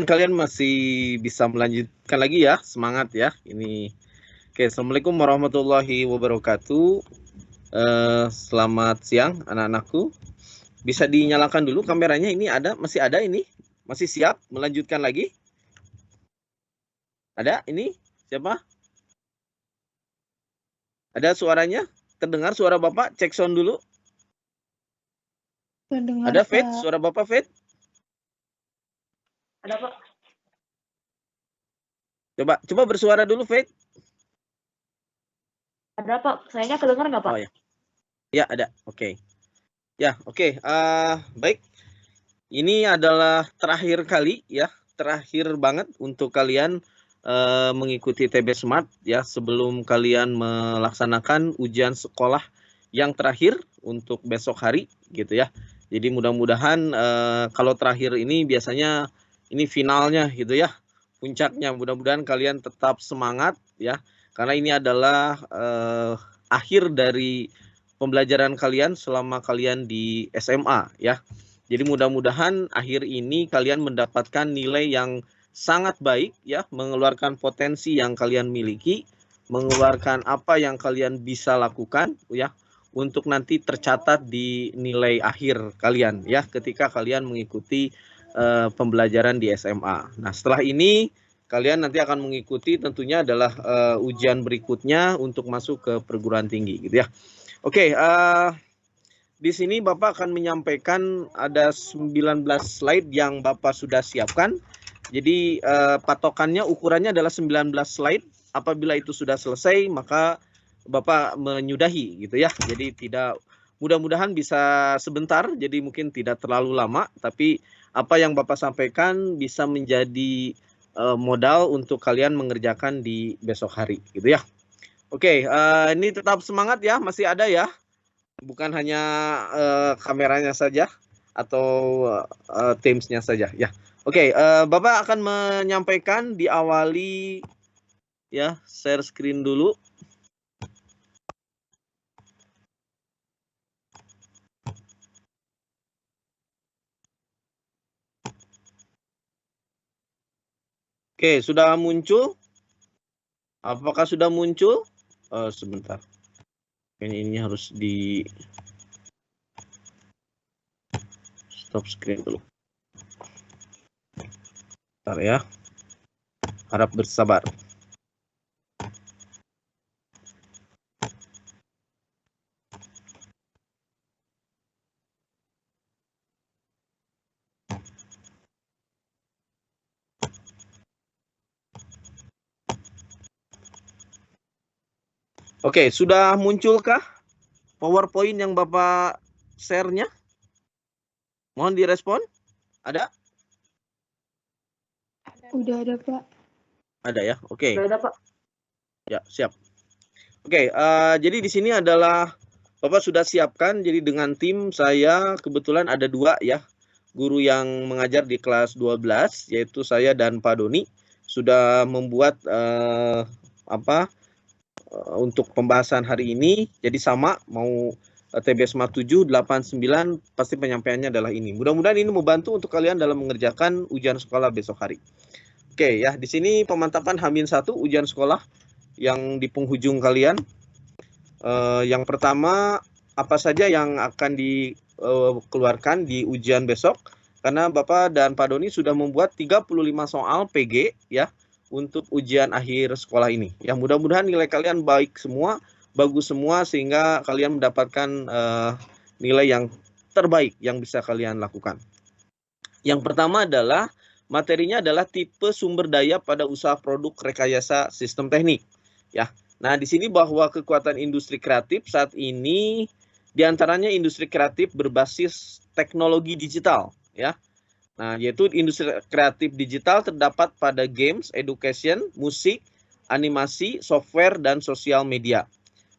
kalian masih bisa melanjutkan lagi ya, semangat ya. Ini oke, Assalamualaikum warahmatullahi wabarakatuh. Selamat siang anak-anakku. Bisa dinyalakan dulu kameranya, ini masih ada ini? Masih siap melanjutkan lagi? Ada ini? Siapa? Ada suaranya? Terdengar suara Bapak? Cek sound dulu. Terdengar, Ada Fit? Pak. Suara Bapak Fit? Ada, Pak. Coba bersuara dulu, Fit. Ada, Pak. Sayanya kedengar nggak, Pak? Oh ya. Ya, ada. Oke. Ya, oke. Baik. Ini adalah terakhir kali ya, terakhir banget untuk kalian mengikuti TB Smart ya, sebelum kalian melaksanakan ujian sekolah yang terakhir untuk besok hari gitu ya. Jadi mudah-mudahan kalau terakhir ini biasanya ini finalnya gitu ya, puncaknya. Mudah-mudahan kalian tetap semangat ya, karena ini adalah akhir dari pembelajaran kalian selama kalian di SMA ya. Jadi mudah-mudahan akhir ini kalian mendapatkan nilai yang sangat baik ya, mengeluarkan potensi yang kalian miliki, mengeluarkan apa yang kalian bisa lakukan ya, untuk nanti tercatat di nilai akhir kalian ya, ketika kalian mengikuti pembelajaran di SMA. Nah, setelah ini kalian nanti akan mengikuti tentunya adalah ujian berikutnya untuk masuk ke perguruan tinggi gitu ya. Oke, di sini Bapak akan menyampaikan ada 19 slide yang Bapak sudah siapkan. Jadi patokannya, ukurannya adalah 19 slide. Apabila itu sudah selesai, maka Bapak menyudahi gitu ya. Jadi tidak, mudah-mudahan bisa sebentar, jadi mungkin tidak terlalu lama, tapi apa yang Bapak sampaikan bisa menjadi modal untuk kalian mengerjakan di besok hari gitu ya. Oke, ini tetap semangat ya, masih ada ya. Bukan hanya kameranya saja atau Teams-nya saja ya. Oke, Bapak akan menyampaikan, diawali ya, share screen dulu. Oke, sudah muncul? Apakah sudah muncul? Sebentar. Ini harus di stop screen dulu. Bentar ya. Harap bersabar. Oke, sudah munculkah PowerPoint yang Bapak share-nya? Mohon direspon. Ada? Udah ada, Pak. Ada ya? Oke. Udah ada, Pak. Ya, siap. Oke, jadi di sini adalah Bapak sudah siapkan, jadi dengan tim saya kebetulan ada 2 ya, guru yang mengajar di kelas 12, yaitu saya dan Pak Doni, sudah membuat untuk pembahasan hari ini, jadi sama, mau TB SMA 7, 8, 9, pasti penyampaiannya adalah ini. Mudah-mudahan ini membantu untuk kalian dalam mengerjakan ujian sekolah besok hari. Oke ya, di sini pemantapan H-1 ujian sekolah yang di penghujung kalian. Yang pertama, apa saja yang akan dikeluarkan di ujian besok, karena Bapak dan Pak Doni sudah membuat 35 soal PG ya untuk ujian akhir sekolah ini. Ya, mudah-mudahan nilai kalian baik semua, bagus semua, sehingga kalian mendapatkan nilai yang terbaik yang bisa kalian lakukan. Yang pertama adalah materinya adalah tipe sumber daya pada usaha produk rekayasa sistem teknik ya. Nah, di sini bahwa kekuatan industri kreatif saat ini diantaranya industri kreatif berbasis teknologi digital ya. Nah, yaitu industri kreatif digital terdapat pada games, education, musik, animasi, software, dan sosial media.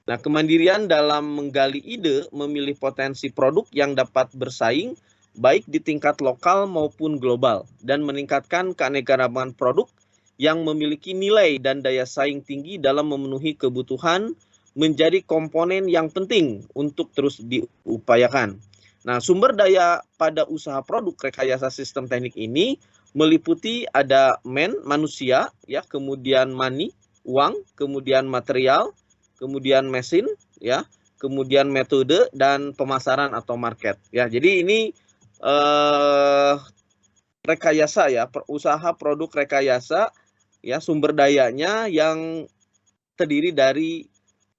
Nah, kemandirian dalam menggali ide, memilih potensi produk yang dapat bersaing baik di tingkat lokal maupun global, dan meningkatkan keanekaragaman produk yang memiliki nilai dan daya saing tinggi dalam memenuhi kebutuhan menjadi komponen yang penting untuk terus diupayakan. Nah, sumber daya pada usaha produk rekayasa sistem teknik ini meliputi ada manusia, ya, kemudian money, uang, kemudian material, kemudian mesin, ya, kemudian metode dan pemasaran atau market, ya. Jadi ini rekayasa, ya, usaha produk rekayasa, ya, sumber dayanya yang terdiri dari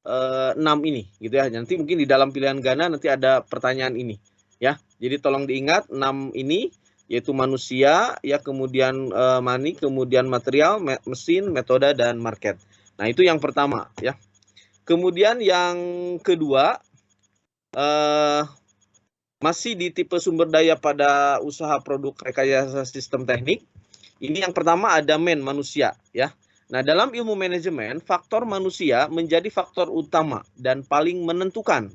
6 ini, gitu ya. Nanti mungkin di dalam pilihan ganda nanti ada pertanyaan ini, ya. Jadi tolong diingat 6 ini, yaitu manusia, ya, kemudian money, kemudian material, mesin, metode dan market. Nah, itu yang pertama, ya. Kemudian yang kedua, masih di tipe sumber daya pada usaha produk rekayasa sistem teknik. Ini yang pertama ada manusia, ya. Nah, dalam ilmu manajemen, faktor manusia menjadi faktor utama dan paling menentukan.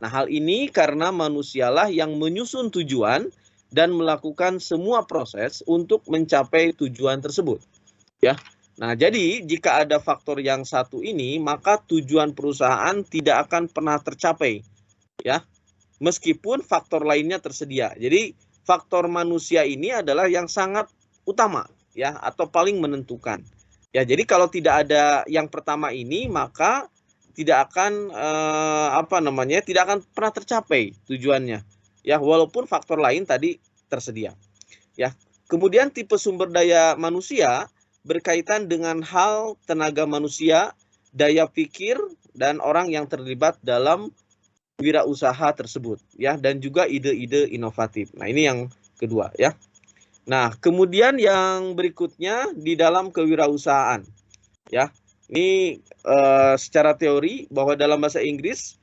Nah, hal ini karena manusialah yang menyusun tujuan dan melakukan semua proses untuk mencapai tujuan tersebut, ya. Nah, jadi jika ada faktor yang satu ini, maka tujuan perusahaan tidak akan pernah tercapai, ya, meskipun faktor lainnya tersedia. Jadi faktor manusia ini adalah yang sangat utama, ya, atau paling menentukan. Ya, jadi kalau tidak ada yang pertama ini, maka tidak akan tidak akan pernah tercapai tujuannya. Ya, walaupun faktor lain tadi tersedia. Ya. Kemudian tipe sumber daya manusia berkaitan dengan hal tenaga manusia, daya pikir dan orang yang terlibat dalam wirausaha tersebut, ya, dan juga ide-ide inovatif. Nah, ini yang kedua, ya. Nah, kemudian yang berikutnya di dalam kewirausahaan, ya. Ini secara teori bahwa dalam bahasa Inggris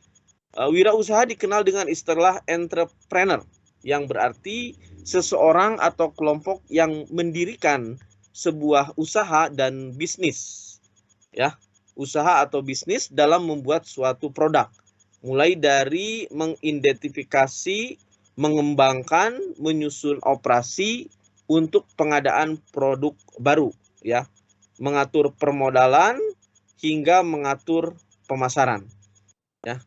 wirausaha dikenal dengan istilah entrepreneur, yang berarti seseorang atau kelompok yang mendirikan sebuah usaha dan bisnis, ya. Usaha atau bisnis dalam membuat suatu produk, mulai dari mengidentifikasi, mengembangkan, menyusun operasi untuk pengadaan produk baru, ya, mengatur permodalan hingga mengatur pemasaran, ya.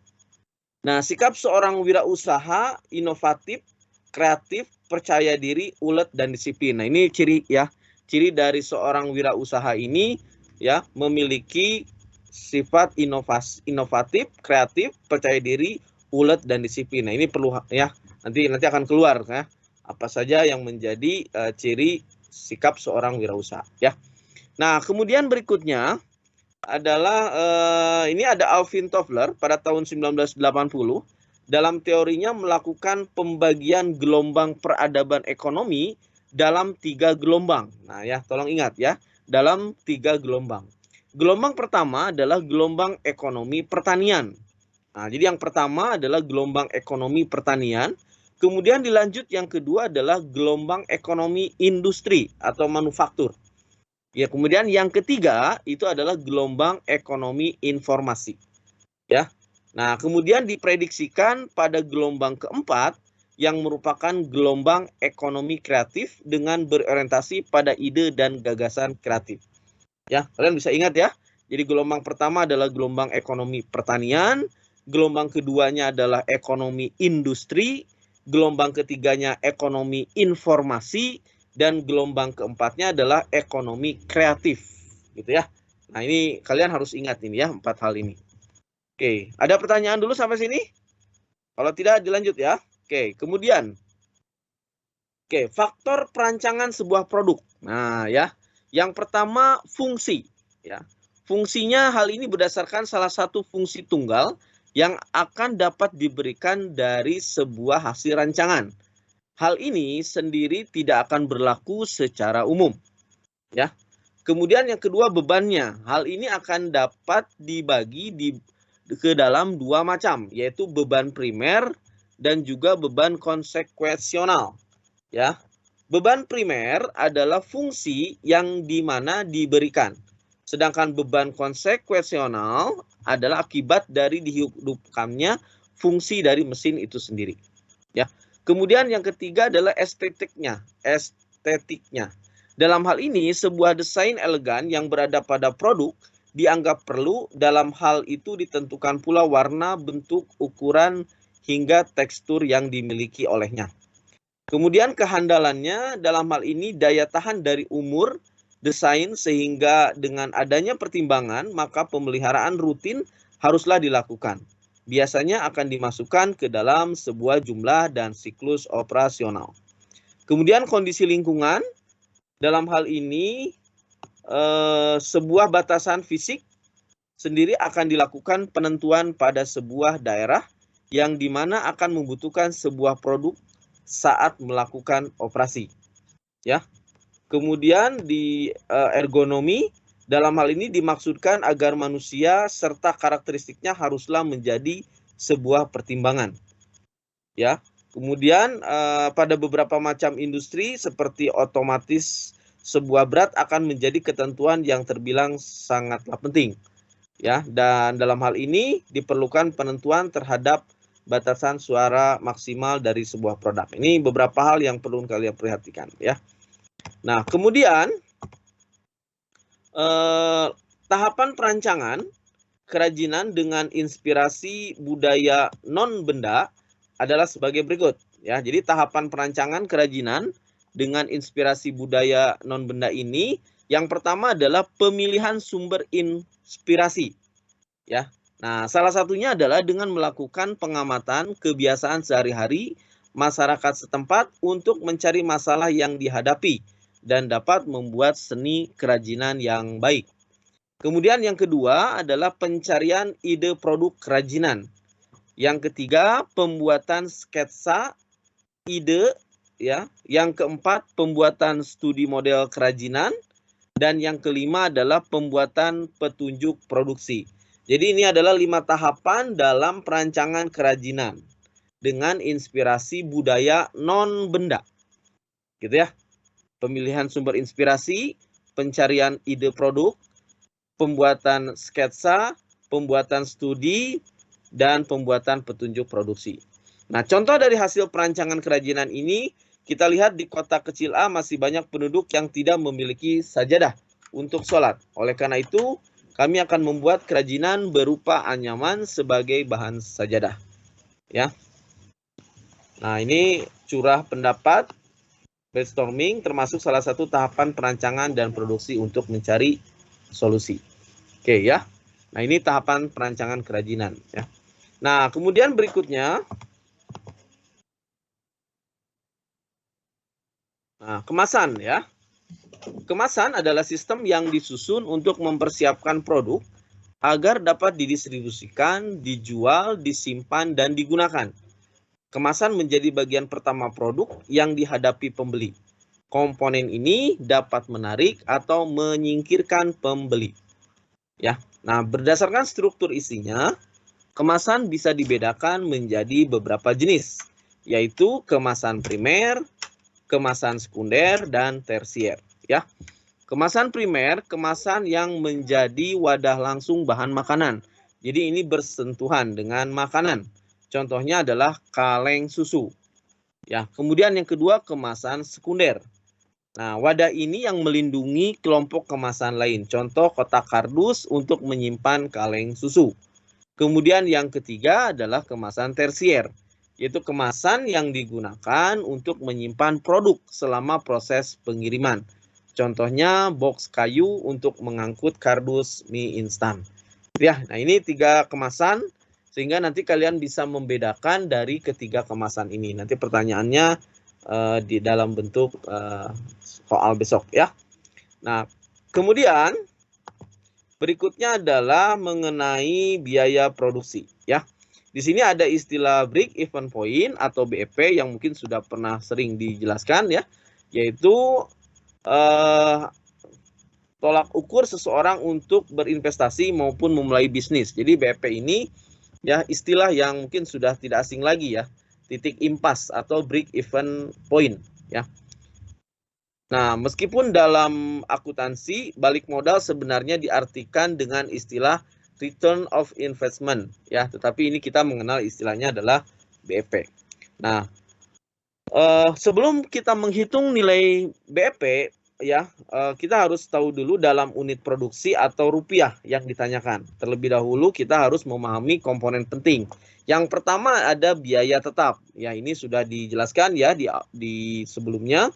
Nah, sikap seorang wirausaha inovatif, kreatif, percaya diri, ulet dan disiplin. Nah, ini ciri, ya, ciri dari seorang wirausaha ini, ya, memiliki sifat inovatif, kreatif, percaya diri, ulet dan disiplin. Nah, ini perlu, ya, nanti akan keluar, ya, apa saja yang menjadi ciri sikap seorang wirausaha, ya. Nah, kemudian berikutnya adalah ini ada Alvin Toffler pada tahun 1980 dalam teorinya melakukan pembagian gelombang peradaban ekonomi dalam 3 gelombang. Nah, ya, tolong ingat, ya, dalam 3 gelombang. Gelombang pertama adalah gelombang ekonomi pertanian. Nah, jadi yang pertama adalah gelombang ekonomi pertanian. Kemudian dilanjut yang kedua adalah gelombang ekonomi industri atau manufaktur. Ya, kemudian yang ketiga itu adalah gelombang ekonomi informasi. Ya. Nah, kemudian diprediksikan pada gelombang keempat yang merupakan gelombang ekonomi kreatif dengan berorientasi pada ide dan gagasan kreatif. Ya, kalian bisa ingat, ya. Jadi gelombang pertama adalah gelombang ekonomi pertanian, gelombang keduanya adalah ekonomi industri, gelombang ketiganya ekonomi informasi, dan gelombang keempatnya adalah ekonomi kreatif, gitu, ya. Nah, ini kalian harus ingat ini, ya, 4 hal ini. Oke, ada pertanyaan dulu sampai sini? Kalau tidak dilanjut, ya. Oke, kemudian faktor perancangan sebuah produk. Nah, ya. Yang pertama fungsi, ya. Fungsinya hal ini berdasarkan salah satu fungsi tunggal yang akan dapat diberikan dari sebuah hasil rancangan. Hal ini sendiri tidak akan berlaku secara umum, ya. Kemudian yang kedua bebannya. Hal ini akan dapat dibagi ke dalam 2 macam, yaitu beban primer dan juga beban konsekuensional, ya. Beban primer adalah fungsi yang dimana diberikan, sedangkan beban konsekuensional adalah akibat dari dihidupkannya fungsi dari mesin itu sendiri, ya. Kemudian yang ketiga adalah estetiknya. Dalam hal ini, sebuah desain elegan yang berada pada produk dianggap perlu. Dalam hal itu ditentukan pula warna, bentuk, ukuran, hingga tekstur yang dimiliki olehnya. Kemudian kehandalannya dalam hal ini daya tahan dari umur, desain, sehingga dengan adanya pertimbangan maka pemeliharaan rutin haruslah dilakukan. Biasanya akan dimasukkan ke dalam sebuah jumlah dan siklus operasional. Kemudian kondisi lingkungan, dalam hal ini sebuah batasan fisik sendiri akan dilakukan penentuan pada sebuah daerah yang dimana akan membutuhkan sebuah produk saat melakukan operasi. Ya. Kemudian di ergonomi, dalam hal ini dimaksudkan agar manusia serta karakteristiknya haruslah menjadi sebuah pertimbangan. Ya. Kemudian pada beberapa macam industri seperti otomatis, sebuah berat akan menjadi ketentuan yang terbilang sangatlah penting. Ya, dan dalam hal ini diperlukan penentuan terhadap batasan suara maksimal dari sebuah produk. Ini beberapa hal yang perlu kalian perhatikan, ya. Nah, kemudian tahapan perancangan kerajinan dengan inspirasi budaya non-benda adalah sebagai berikut, ya. Jadi tahapan perancangan kerajinan dengan inspirasi budaya non-benda ini, yang pertama adalah pemilihan sumber inspirasi, ya. Nah, salah satunya adalah dengan melakukan pengamatan kebiasaan sehari-hari masyarakat setempat untuk mencari masalah yang dihadapi dan dapat membuat seni kerajinan yang baik. Kemudian yang kedua adalah pencarian ide produk kerajinan. Yang ketiga, pembuatan sketsa ide, ya. Yang keempat, pembuatan studi model kerajinan, dan yang kelima adalah pembuatan petunjuk produksi. Jadi ini adalah 5 tahapan dalam perancangan kerajinan dengan inspirasi budaya non-benda. Gitu ya. Pemilihan sumber inspirasi, pencarian ide produk, pembuatan sketsa, pembuatan studi, dan pembuatan petunjuk produksi. Nah, contoh dari hasil perancangan kerajinan ini, kita lihat di kota kecil A masih banyak penduduk yang tidak memiliki sajadah untuk sholat. Oleh karena itu, kami akan membuat kerajinan berupa anyaman sebagai bahan sajadah. Ya. Nah, ini curah pendapat brainstorming termasuk salah satu tahapan perancangan dan produksi untuk mencari solusi. Oke ya. Nah, ini tahapan perancangan kerajinan ya. Nah, kemudian berikutnya kemasan ya. Kemasan adalah sistem yang disusun untuk mempersiapkan produk agar dapat didistribusikan, dijual, disimpan, dan digunakan. Kemasan menjadi bagian pertama produk yang dihadapi pembeli. Komponen ini dapat menarik atau menyingkirkan pembeli. Ya. Nah, berdasarkan struktur isinya, kemasan bisa dibedakan menjadi beberapa jenis, yaitu kemasan primer, kemasan sekunder, dan tersier. Ya. Kemasan primer, kemasan yang menjadi wadah langsung bahan makanan. Jadi ini bersentuhan dengan makanan. Contohnya adalah kaleng susu. Ya, kemudian yang kedua kemasan sekunder. Nah, wadah ini yang melindungi kelompok kemasan lain. Contoh kotak kardus untuk menyimpan kaleng susu. Kemudian yang ketiga adalah kemasan tersier, yaitu kemasan yang digunakan untuk menyimpan produk selama proses pengiriman. Contohnya box kayu untuk mengangkut kardus mie instan. Ya, nah ini 3 kemasan sehingga nanti kalian bisa membedakan dari ketiga kemasan ini. Nanti pertanyaannya di dalam bentuk soal besok ya. Nah, kemudian berikutnya adalah mengenai biaya produksi ya. Di sini ada istilah break even point atau BEP yang mungkin sudah pernah sering dijelaskan ya, yaitu tolak ukur seseorang untuk berinvestasi maupun memulai bisnis. Jadi BEP ini ya istilah yang mungkin sudah tidak asing lagi ya, titik impas atau break even point ya. Nah, meskipun dalam akuntansi balik modal sebenarnya diartikan dengan istilah return of investment ya, tetapi ini kita mengenal istilahnya adalah BEP. Nah, sebelum kita menghitung nilai BEP, ya, kita harus tahu dulu dalam unit produksi atau rupiah yang ditanyakan. Terlebih dahulu kita harus memahami komponen penting. Yang pertama ada biaya tetap. Ya, ini sudah dijelaskan ya di sebelumnya,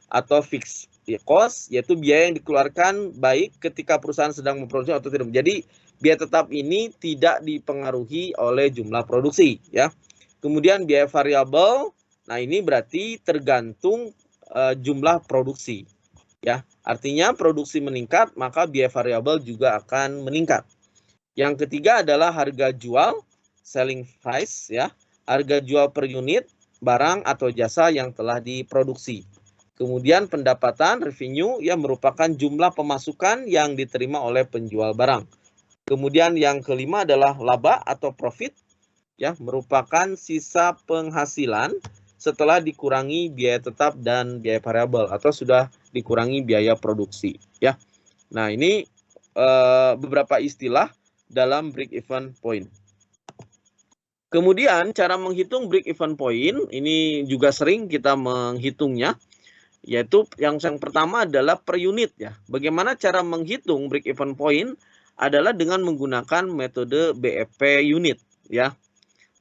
atau fixed cost, yaitu biaya yang dikeluarkan baik ketika perusahaan sedang memproduksi atau tidak. Jadi biaya tetap ini tidak dipengaruhi oleh jumlah produksi, ya. Kemudian biaya variabel, nah ini berarti tergantung jumlah produksi, ya. Artinya produksi meningkat, maka biaya variabel juga akan meningkat. Yang ketiga adalah harga jual, selling price, ya. Harga jual per unit barang atau jasa yang telah diproduksi. Kemudian pendapatan, revenue, yang merupakan jumlah pemasukan yang diterima oleh penjual barang. Kemudian yang kelima adalah laba atau profit, ya, merupakan sisa penghasilan setelah dikurangi biaya tetap dan biaya variabel atau sudah dikurangi biaya produksi, ya. Nah, ini beberapa istilah dalam break even point. Kemudian cara menghitung break even point ini juga sering kita menghitungnya, yaitu yang pertama adalah per unit, ya. Bagaimana cara menghitung break even point adalah dengan menggunakan metode BEP unit, ya.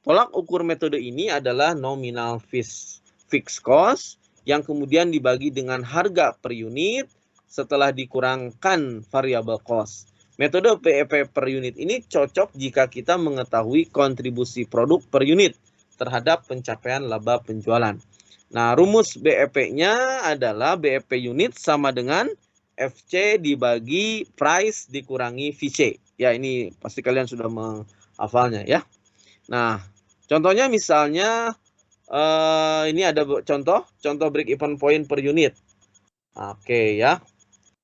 Tolak ukur metode ini adalah nominal fixed cost yang kemudian dibagi dengan harga per unit setelah dikurangkan variable cost. Metode BEP per unit ini cocok jika kita mengetahui kontribusi produk per unit terhadap pencapaian laba penjualan. Nah, rumus BEP-nya adalah BEP unit sama dengan FC dibagi price dikurangi VC. Ya, ini pasti kalian sudah menghafalnya, ya. Nah, contohnya misalnya ini ada contoh break even point per unit. Oke, ya.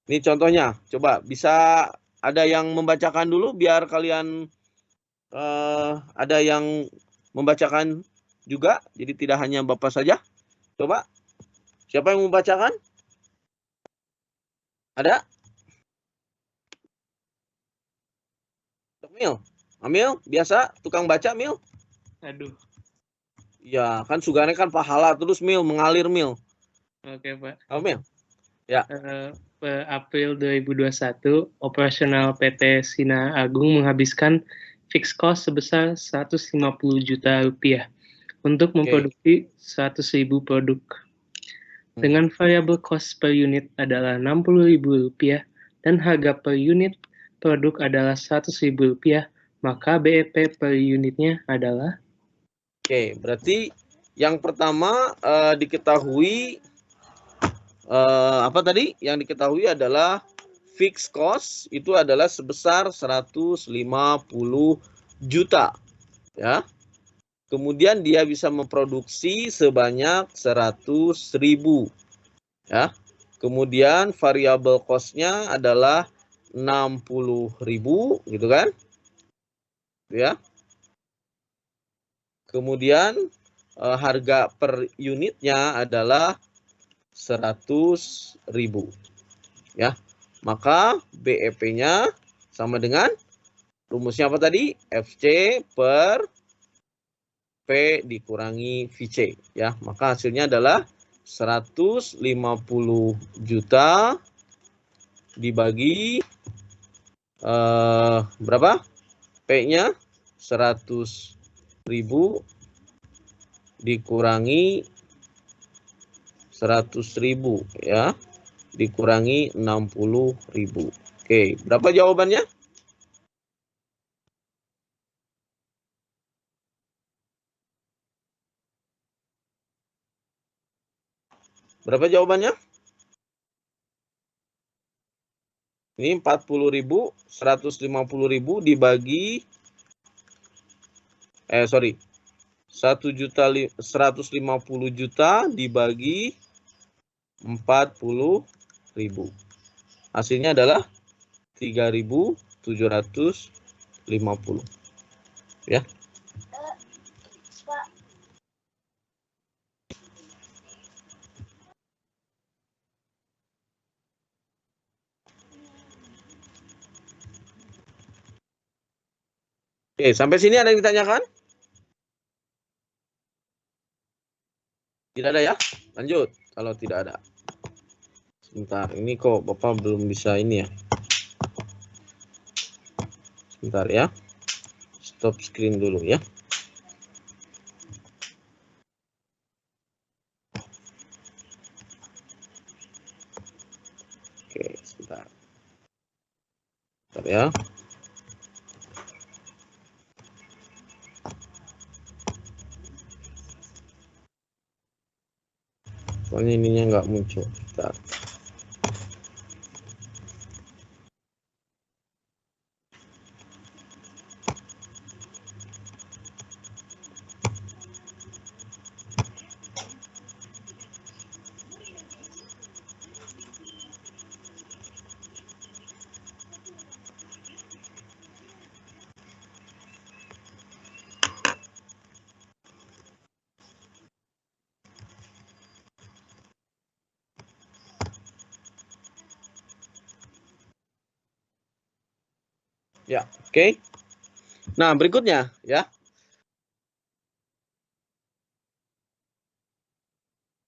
Ini contohnya. Coba bisa ada yang membacakan dulu biar kalian ada yang membacakan juga. Jadi tidak hanya Bapak saja. Coba, siapa yang membacakan? Ada? Mil? Amil, biasa tukang baca, Mil? Aduh. Ya, kan Sugane kan pahala terus, Mil, mengalir, Mil. Oke, Pak. Amil? Ya. Per April 2021, operasional PT Sina Agung menghabiskan fixed cost sebesar 150 juta rupiah untuk memproduksi 100.000 produk. Dengan variable cost per unit adalah 60.000 rupiah dan harga per unit produk adalah 100.000 rupiah, maka BEP per unitnya adalah? Oke, berarti yang pertama diketahui apa tadi? Yang diketahui adalah fixed cost itu adalah sebesar 150 juta, ya. Kemudian dia bisa memproduksi sebanyak 100.000, ya. Kemudian variable cost-nya adalah 60.000, gitu kan? Ya. Kemudian harga per unitnya adalah 100.000, ya. Maka BEP-nya sama dengan rumusnya apa tadi? FC per P dikurangi VC, ya. Maka hasilnya adalah 150 juta dibagi berapa? P-nya 100.000 dikurangi 100.000, ya. Dikurangi 60.000. Oke, berapa jawabannya? Berapa jawabannya? Ini 40.000, 150.000 dibagi 150 juta dibagi 40.000. Hasilnya adalah 3.750, ya. Oke, sampai sini ada yang ditanyakan? Tidak ada, ya? Lanjut, kalau tidak ada. Sebentar, ini kok Bapak belum bisa ini ya. Sebentar ya. Stop screen dulu ya. Oke, sebentar. Sebentar ya. Soalnya ininya nggak muncul. Sebentar. Ya, oke. Nah, berikutnya ya.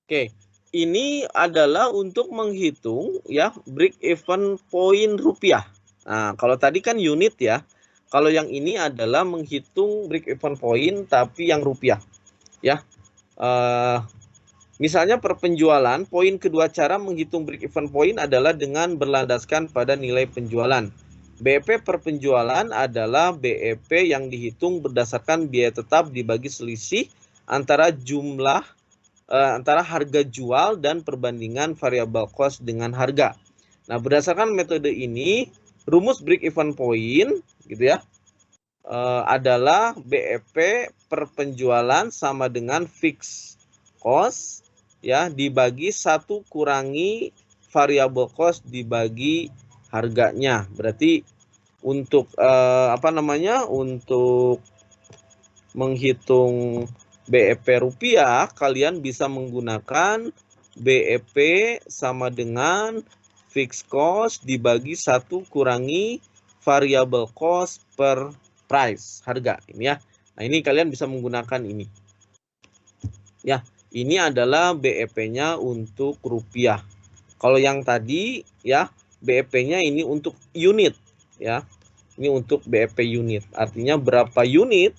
Oke, ini adalah untuk menghitung ya break even point rupiah. Nah, kalau tadi kan unit ya. Kalau yang ini adalah menghitung break even point tapi yang rupiah ya. Misalnya per penjualan, poin kedua cara menghitung break even point adalah dengan berlandaskan pada nilai penjualan. BEP per penjualan adalah BEP yang dihitung berdasarkan biaya tetap dibagi selisih antara antara harga jual dan perbandingan variable cost dengan harga. Nah, berdasarkan metode ini, rumus break even point gitu ya, adalah BEP per penjualan sama dengan fixed cost ya dibagi 1 kurangi variable cost dibagi harganya. Berarti untuk untuk menghitung BEP rupiah, kalian bisa menggunakan BEP sama dengan fixed cost dibagi 1 kurangi variable cost per price, harga ini ya. Nah, ini kalian bisa menggunakan ini. Ya, ini adalah BEP-nya untuk rupiah. Kalau yang tadi ya, BEP-nya ini untuk unit ya. Ini untuk BEP unit. Artinya berapa unit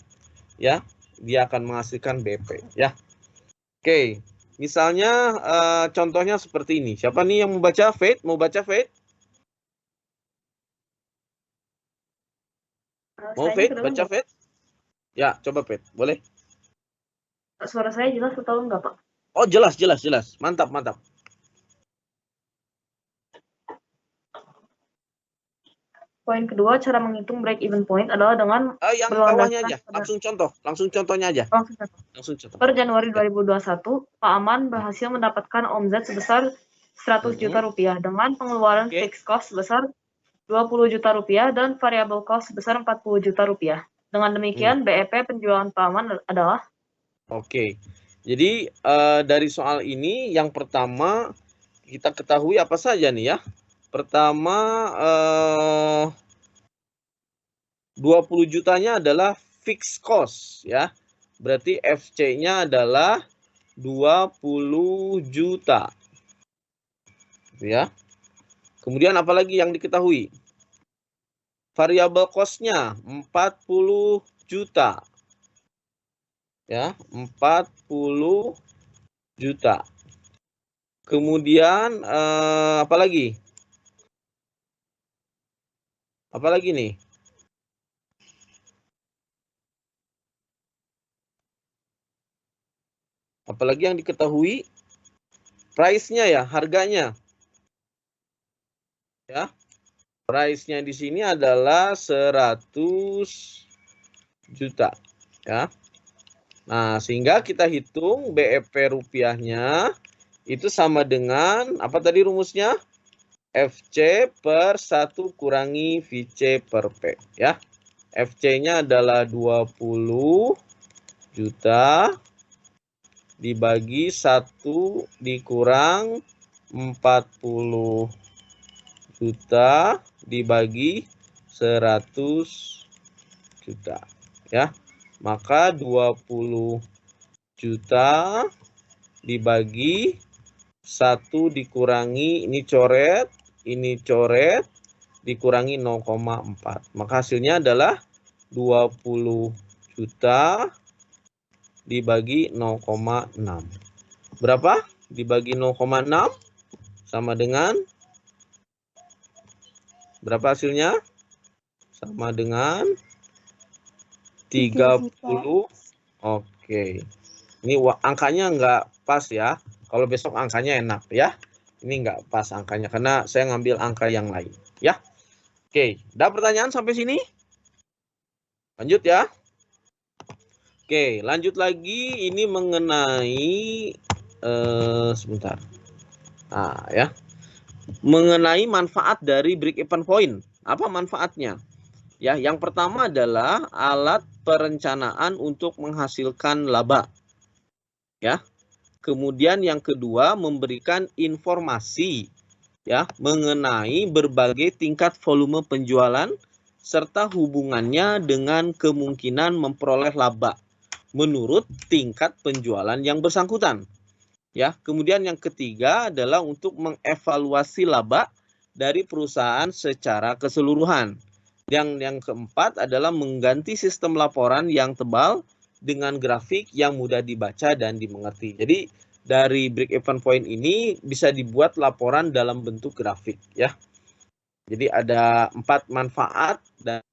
ya dia akan menghasilkan BEP ya. Oke, misalnya contohnya seperti ini. Siapa nih yang membaca? Faith, mau baca Faith? Mau Faith baca Faith? Ya, coba Faith, boleh? Suara saya jelas atau enggak, Pak? Oh, jelas. Mantap. Poin kedua, cara menghitung break even point adalah dengan Yang bawahnya aja, langsung contohnya aja. Langsung contoh. Per Januari 2021, Pak Aman berhasil mendapatkan omzet sebesar 100 juta rupiah dengan pengeluaran fixed cost sebesar 20 juta rupiah dan variable cost sebesar 40 juta rupiah. Dengan demikian, BEP penjualan Pak Aman adalah? Oke, jadi dari soal ini yang pertama kita ketahui apa saja nih ya. Pertama 20 jutanya adalah fixed cost ya. Berarti FC-nya adalah 20 juta. Ya. Kemudian apa lagi yang diketahui? Variable cost-nya 40 juta. Ya, 40 juta. Kemudian apa lagi? Apa lagi nih? Apalagi yang diketahui? Price-nya ya, harganya. Ya. Price-nya di sini adalah 100 juta, ya. Nah, sehingga kita hitung BEP rupiahnya itu sama dengan apa tadi rumusnya? FC per 1 kurangi VC per P, ya. FC-nya adalah 20 juta dibagi 1 dikurang 40 juta dibagi 100 juta ya. Maka 20 juta dibagi 1 dikurangi, ini coret, dikurangi 0,4. Maka hasilnya adalah 20 juta dibagi 0,6. Berapa? Dibagi 0,6 sama dengan berapa hasilnya? Sama dengan 30. Oke. Ini angkanya nggak pas ya. Kalau besok angkanya enak ya. Ini nggak pas angkanya karena saya ngambil angka yang lain ya. Oke, ada pertanyaan sampai sini? Lanjut ya. Oke, lanjut lagi. Ini mengenai sebentar. Nah, ya. Mengenai manfaat dari break even point. Apa manfaatnya? Ya, yang pertama adalah alat perencanaan untuk menghasilkan laba. Ya. Kemudian yang kedua memberikan informasi ya mengenai berbagai tingkat volume penjualan serta hubungannya dengan kemungkinan memperoleh laba menurut tingkat penjualan yang bersangkutan. Ya, kemudian yang ketiga adalah untuk mengevaluasi laba dari perusahaan secara keseluruhan. Yang keempat adalah mengganti sistem laporan yang tebal dengan grafik yang mudah dibaca dan dimengerti. Jadi dari break even point ini bisa dibuat laporan dalam bentuk grafik ya. Jadi ada 4 manfaat dan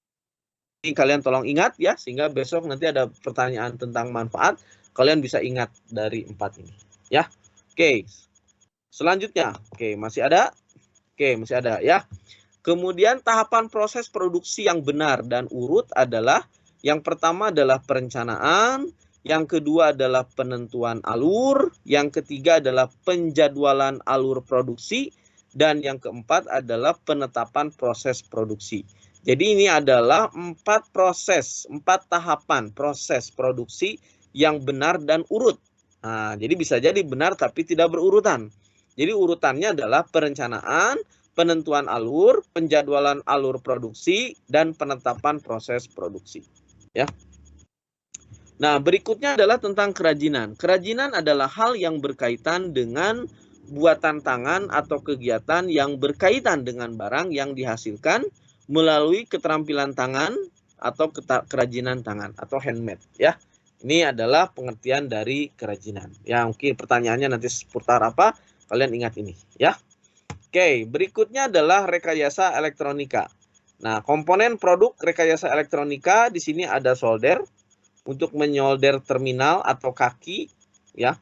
ini kalian tolong ingat ya sehingga besok nanti ada pertanyaan tentang manfaat kalian bisa ingat dari 4 ini ya. Oke. Selanjutnya, oke masih ada? Oke, masih ada ya. Kemudian tahapan proses produksi yang benar dan urut adalah yang pertama adalah perencanaan, yang kedua adalah penentuan alur, yang ketiga adalah penjadwalan alur produksi, dan yang keempat adalah penetapan proses produksi. Jadi ini adalah 4 proses, 4 tahapan proses produksi yang benar dan urut. Nah, jadi bisa jadi benar tapi tidak berurutan. Jadi urutannya adalah perencanaan, penentuan alur, penjadwalan alur produksi, dan penetapan proses produksi. Ya. Nah, berikutnya adalah tentang kerajinan. Kerajinan adalah hal yang berkaitan dengan buatan tangan atau kegiatan yang berkaitan dengan barang yang dihasilkan melalui keterampilan tangan atau kerajinan tangan atau handmade. Ya, ini adalah pengertian dari kerajinan. Ya, mungkin pertanyaannya nanti seputar apa? Kalian ingat ini, ya. Oke, berikutnya adalah rekayasa elektronika. Nah, komponen produk rekayasa elektronika di sini ada solder untuk menyolder terminal atau kaki, ya.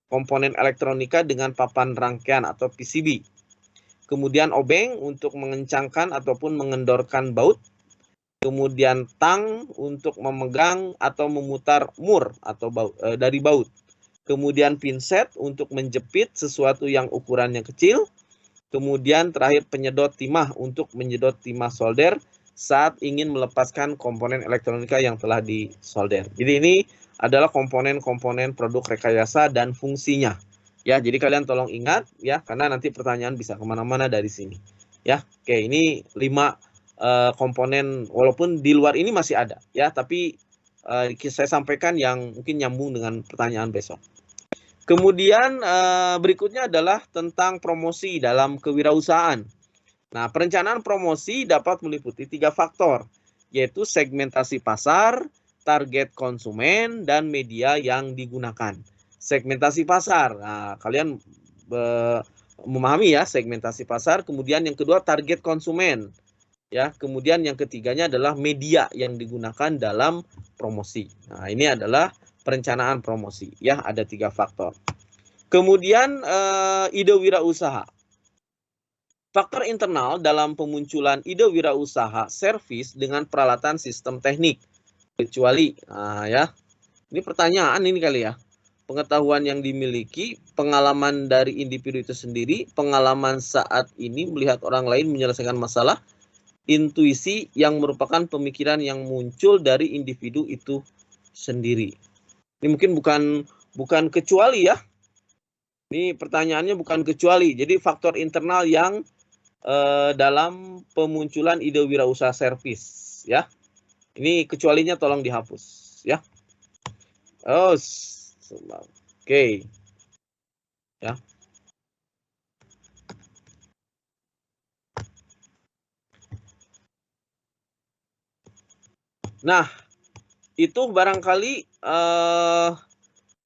Komponen elektronika dengan papan rangkaian atau PCB. Kemudian obeng untuk mengencangkan ataupun mengendorkan baut. Kemudian tang untuk memegang atau memutar mur atau dari baut. Kemudian pinset untuk menjepit sesuatu yang ukurannya kecil. Kemudian terakhir penyedot timah untuk menyedot timah solder saat ingin melepaskan komponen elektronika yang telah disolder. Jadi ini adalah komponen-komponen produk rekayasa dan fungsinya. Ya, jadi kalian tolong ingat ya, karena nanti pertanyaan bisa kemana-mana dari sini. Ya, oke ini 5 komponen, walaupun di luar ini masih ada ya, tapi saya sampaikan yang mungkin nyambung dengan pertanyaan besok. Kemudian berikutnya adalah tentang promosi dalam kewirausahaan. Nah, perencanaan promosi dapat meliputi 3 faktor, yaitu segmentasi pasar, target konsumen, dan media yang digunakan. Segmentasi pasar, nah, kalian memahami ya segmentasi pasar. Kemudian yang kedua target konsumen, ya. Kemudian yang ketiganya adalah media yang digunakan dalam promosi. Nah, ini adalah perencanaan promosi ya, ada 3 faktor. Kemudian ide wirausaha. Faktor internal dalam pemunculan ide wirausaha servis dengan peralatan sistem teknik kecuali ya. Ini pertanyaan ini kali ya. Pengetahuan yang dimiliki, pengalaman dari individu itu sendiri, pengalaman saat ini melihat orang lain menyelesaikan masalah, intuisi yang merupakan pemikiran yang muncul dari individu itu sendiri. Ini mungkin bukan kecuali ya. Ini pertanyaannya bukan kecuali. Jadi faktor internal yang dalam pemunculan ide wirausaha servis ya. Ini kecualinya tolong dihapus ya. Oh, oke. Ya. Nah, itu barangkali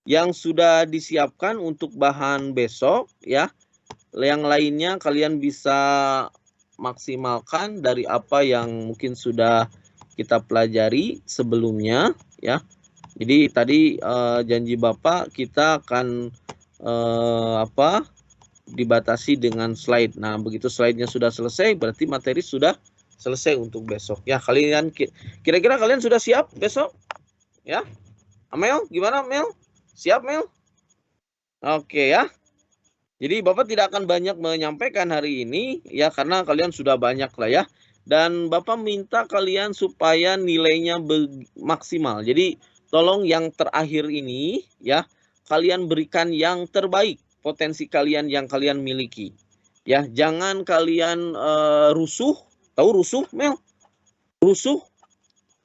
yang sudah disiapkan untuk bahan besok ya. Yang lainnya kalian bisa maksimalkan dari apa yang mungkin sudah kita pelajari sebelumnya ya. Jadi tadi janji Bapak kita akan dibatasi dengan slide. Nah, begitu slide-nya sudah selesai berarti materi sudah selesai untuk besok. Ya, kalian kira-kira kalian sudah siap besok? Ya. Amel, gimana Mel? Siap Mel? Oke ya. Jadi Bapak tidak akan banyak menyampaikan hari ini ya karena kalian sudah banyak lah ya. Dan Bapak minta kalian supaya nilainya maksimal. Jadi tolong yang terakhir ini ya kalian berikan yang terbaik potensi kalian yang kalian miliki. Ya, jangan kalian rusuh. Tahu rusuh Mel? Rusuh,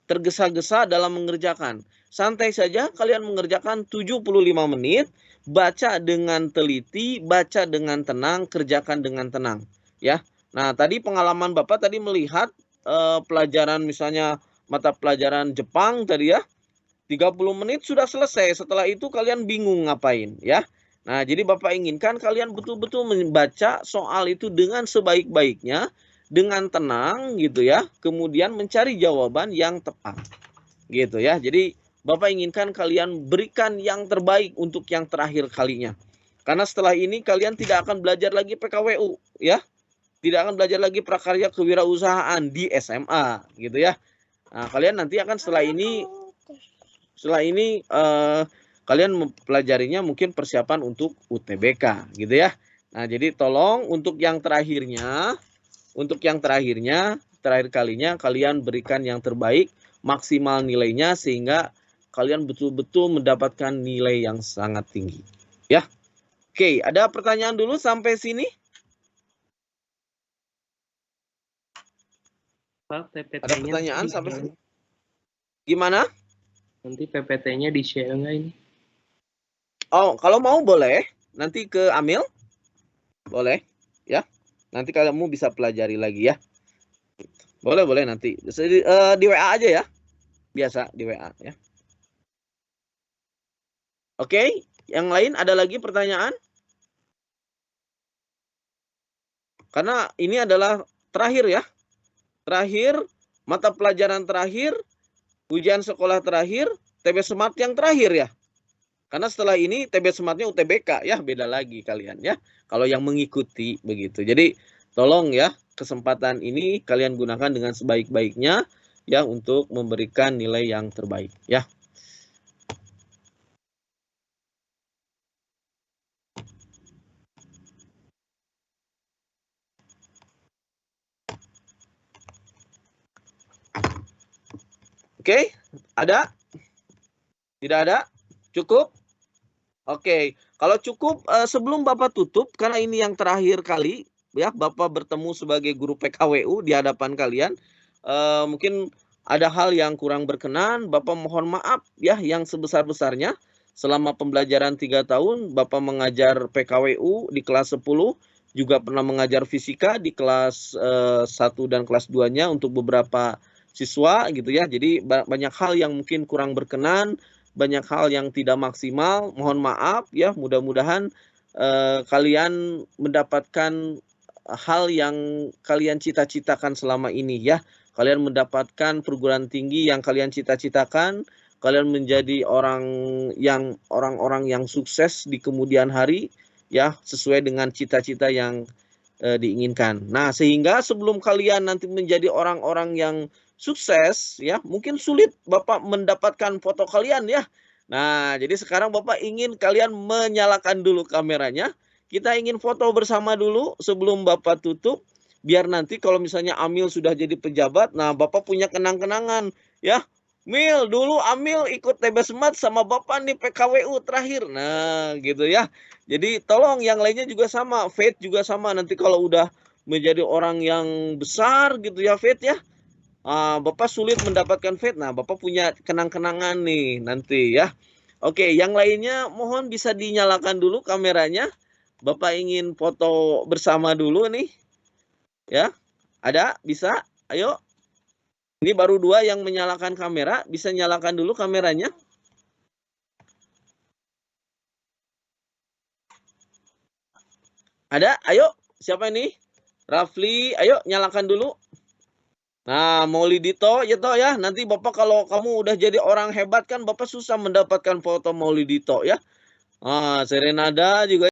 tergesa-gesa dalam mengerjakan. Santai saja kalian mengerjakan 75 menit, baca dengan teliti, baca dengan tenang, kerjakan dengan tenang, ya. Nah, tadi pengalaman Bapak tadi melihat pelajaran misalnya mata pelajaran Jepang tadi ya, 30 menit sudah selesai. Setelah itu kalian bingung ngapain, ya. Nah, jadi Bapak inginkan kalian betul-betul membaca soal itu dengan sebaik-baiknya, dengan tenang gitu ya, kemudian mencari jawaban yang tepat. Gitu ya. Jadi Bapak inginkan kalian berikan yang terbaik untuk yang terakhir kalinya. Karena setelah ini kalian tidak akan belajar lagi PKWU ya. Tidak akan belajar llagi prakarya kewirausahaan di SMA gitu ya. Nah, kalian nanti akan setelah ini kalian mempelajarinya mungkin persiapan untuk UTBK gitu ya. Nah, jadi tolong untuk yang terakhir kalinya kalian berikan yang terbaik, maksimal nilainya sehingga kalian betul-betul mendapatkan nilai yang sangat tinggi. Ya. Oke, ada pertanyaan dulu sampai sini? Pak, PPT-nya ada pertanyaan sampai sini? Gimana? Nanti PPT-nya di-share nggak ini? Oh, kalau mau boleh. Nanti ke Amil. Boleh. Ya. Nanti kamu bisa pelajari lagi ya. Boleh nanti. Di WA aja ya. Biasa di WA ya. Oke, yang lain ada lagi pertanyaan? Karena ini adalah terakhir ya. Terakhir, mata pelajaran terakhir, ujian sekolah terakhir, TB Smart yang terakhir ya. Karena setelah ini TB Smartnya UTBK ya, beda lagi kalian ya. Kalau yang mengikuti begitu. Jadi tolong ya, kesempatan ini kalian gunakan dengan sebaik-baiknya ya untuk memberikan nilai yang terbaik ya. Oke, ada? Tidak ada? Cukup? Oke, kalau cukup sebelum Bapak tutup, karena ini yang terakhir kali ya Bapak bertemu sebagai guru PKWU di hadapan kalian, mungkin ada hal yang kurang berkenan, Bapak mohon maaf ya yang sebesar-besarnya. Selama pembelajaran 3 tahun, Bapak mengajar PKWU di kelas 10, juga pernah mengajar fisika di kelas 1 dan kelas 2-nya untuk beberapa siswa gitu ya. Jadi banyak hal yang mungkin kurang berkenan, banyak hal yang tidak maksimal. Mohon maaf ya, mudah-mudahan kalian mendapatkan hal yang kalian cita-citakan selama ini ya. Kalian mendapatkan perguruan tinggi yang kalian cita-citakan, kalian menjadi orang-orang yang sukses di kemudian hari ya, sesuai dengan cita-cita yang diinginkan. Nah, sehingga sebelum kalian nanti menjadi orang-orang yang sukses ya, mungkin sulit Bapak mendapatkan foto kalian ya. Nah, jadi sekarang Bapak ingin kalian menyalakan dulu kameranya. Kita ingin foto bersama dulu sebelum Bapak tutup, biar nanti kalau misalnya Amil sudah jadi pejabat, nah Bapak punya kenang-kenangan ya. Mil, dulu Amil ikut TB Smart sama Bapak nih PKWU terakhir. Nah, gitu ya. Jadi tolong yang lainnya juga sama, Faith juga sama. Nanti kalau udah menjadi orang yang besar gitu ya Faith ya, Bapak sulit mendapatkan Faith. Nah, Bapak punya kenang-kenangan nih nanti ya. Oke, yang lainnya mohon bisa dinyalakan dulu kameranya. Bapak ingin foto bersama dulu nih. Ya, ada? Bisa? Ayo. Ini baru 2 yang menyalakan kamera. Bisa nyalakan dulu kameranya. Ada? Ayo. Siapa ini? Rafli. Ayo nyalakan dulu. Nah, Maulidito ya toh ya. Nanti Bapak kalau kamu udah jadi orang hebat kan Bapak susah mendapatkan foto Maulidito ya. Serenada juga